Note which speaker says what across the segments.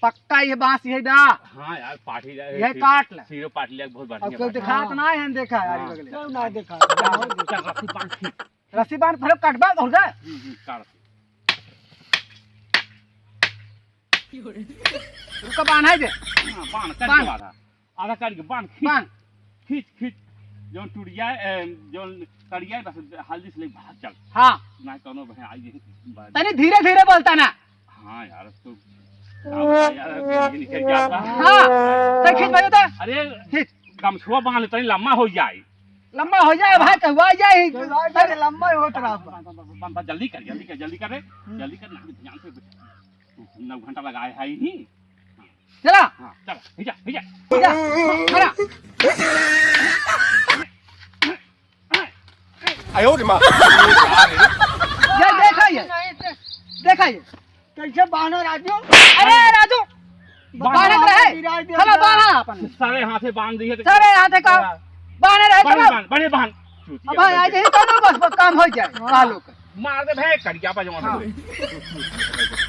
Speaker 1: पक्का ये बांस यही दा।
Speaker 2: हाँ यार पाठी
Speaker 1: ये काट ले
Speaker 2: सीरो पाठी ले बहुत बढ़िया।
Speaker 1: अब कोई दिखा तो ना है देखा यार
Speaker 2: हाँ।
Speaker 1: बगले ना देखा
Speaker 2: चल रस्सी बांध खींच।
Speaker 1: रस्सी बांध फिर कटबा हो गए
Speaker 2: काट
Speaker 1: उसका बांध है जे
Speaker 2: हां बांध कर के आधा आधा काट के बांध
Speaker 1: बांध
Speaker 2: खींच खींच जो टूट जाए जो कट जाए बस हल्दी से ले भाग चल।
Speaker 1: हां
Speaker 2: ना कोनो बहन आई
Speaker 1: तनी धीरे धीरे बोलता ना।
Speaker 2: हाँ यार तो यार निकल जाता।
Speaker 1: हां तो खींच भाई तो
Speaker 2: अरे गमछुआ बांध लेते लम्बा हो जाए
Speaker 1: लंबा हो जाए भाई कहवा जाए लंबा होत रहा
Speaker 2: जल्दी कर जल्दी कर ना ध्यान से 9 घंटा लगाए है ही।
Speaker 1: चला
Speaker 2: हां चल भेजा
Speaker 1: खड़ा
Speaker 3: आयो रे मां
Speaker 1: ये देखा ये कैसे बांधो राजू। अरे राजू बांध रहे चला बांधा अपन
Speaker 2: सारे हाथे बांध दिए
Speaker 1: सारे हाथे का बांध रहे चलो
Speaker 2: बड़े बांध
Speaker 1: अब आज ही तो बस काम हो जाए कालो
Speaker 2: मार दे भाई कड़िया पे जमा दे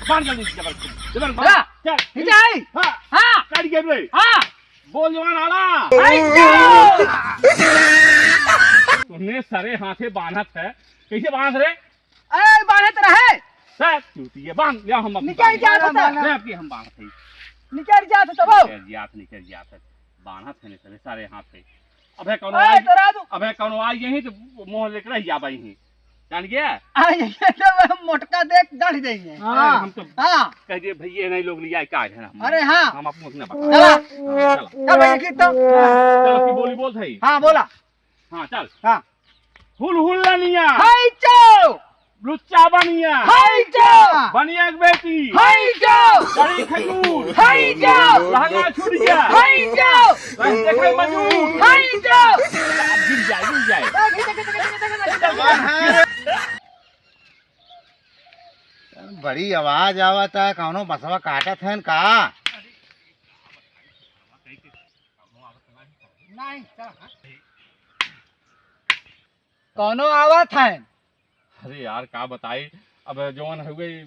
Speaker 2: बांध जल्दी जबर
Speaker 1: हाँ।
Speaker 2: चल
Speaker 1: जाए
Speaker 2: हां
Speaker 1: हां
Speaker 2: कड़िया रे
Speaker 1: हां
Speaker 2: बोल जवान आला तुमने सारे हाथे बांधत है कैसे बांध रे
Speaker 1: ए बांधत रहे
Speaker 2: सर चूतिए बांध या हम
Speaker 1: निकल जात
Speaker 2: मैं आपकी हम बांधत है
Speaker 1: निकल जात तो वो
Speaker 2: निकल जात बांधत है सारे सारे हाथे अबे कौन
Speaker 1: ए तो राजू
Speaker 2: अबे कौन आई यही तो मोह लेकर ही आबाई ही जान गया
Speaker 1: आई तो मोटका देख गाड़ी देंगे
Speaker 2: हम तो
Speaker 1: हां
Speaker 2: कह दिए भैया नहीं लोग लिया क्या है ना
Speaker 1: अरे हां
Speaker 2: हम आपको ना बता
Speaker 1: चल भाई की तो
Speaker 2: चल की बोली बोल थई
Speaker 1: हां बोला
Speaker 2: हां चल
Speaker 1: हां
Speaker 2: हुल हुलनिया
Speaker 1: हाय चो
Speaker 2: लुच्चा बनिया
Speaker 1: हाय चो
Speaker 2: बनिया की बेटी
Speaker 1: हाय चो
Speaker 2: बड़ी खजूर
Speaker 1: हाय चो
Speaker 2: लहंगा छूट गया
Speaker 1: हाय चो
Speaker 2: देखे मजूर
Speaker 1: हाय चो
Speaker 2: गिर जाए
Speaker 3: बड़ी आवाज आवत है कौनो बसवा काटत है का
Speaker 1: नहीं कौनो आवत है।
Speaker 2: अरे यार का बताई अब जवान हो गई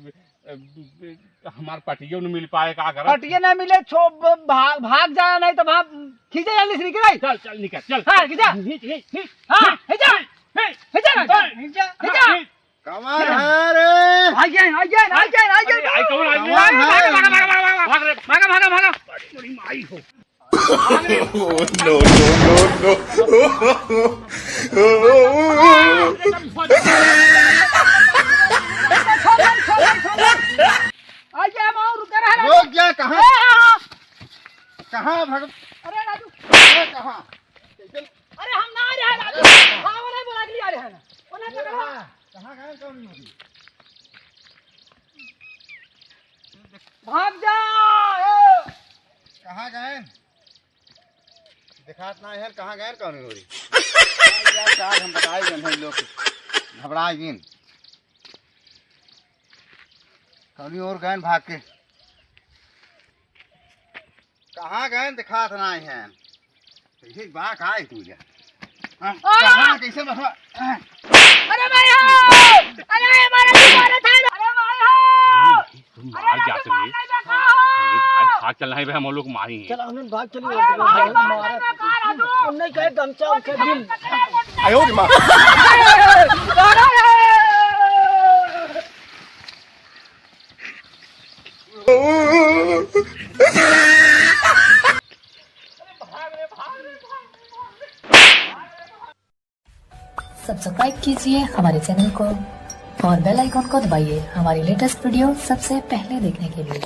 Speaker 2: हमार पटियो न मिल पाए का कर
Speaker 1: पटिया ना मिले भाग जाए नहीं तो भाग खींचे जल्दी से निकल
Speaker 2: चल चल निकल चल
Speaker 1: हां खींचा हां खींचा
Speaker 3: कमर है रे
Speaker 1: आ गए
Speaker 2: आई कौन आई भाग बड़ी माई हो
Speaker 3: नो
Speaker 1: आ गया मां रुक रहा
Speaker 3: रुक जा कहां भग
Speaker 1: अरे राजू
Speaker 3: कहां
Speaker 1: अरे हम ना आ रहे हैं राजू हां वो नहीं बोला के लिए आ रहे हैं उन्हें
Speaker 3: कहां गए कौन नहीं
Speaker 1: भाग जाओ
Speaker 3: कहां गए दिखात ना है कहां गए कौन हो रही यार का हम बताए गए लोग घबराए गिन कौन और गए भाग के कहां गए दिखात ना है कैसे बात आए तू जा कहां कैसे बसवा
Speaker 1: अरे भाई हो अरे हमारा था अरे भाई हो
Speaker 2: मार जाते हुए भाग चल रहे हम लोग मारी हैं
Speaker 1: चल हमने भाग चली मारा उन्हें कहे गमछा उनके दिन
Speaker 3: आयो रे मां
Speaker 4: सब्सक्राइब कीजिए हमारे चैनल को और बेल आइकॉन को दबाइए हमारी लेटेस्ट वीडियो सबसे पहले देखने के लिए।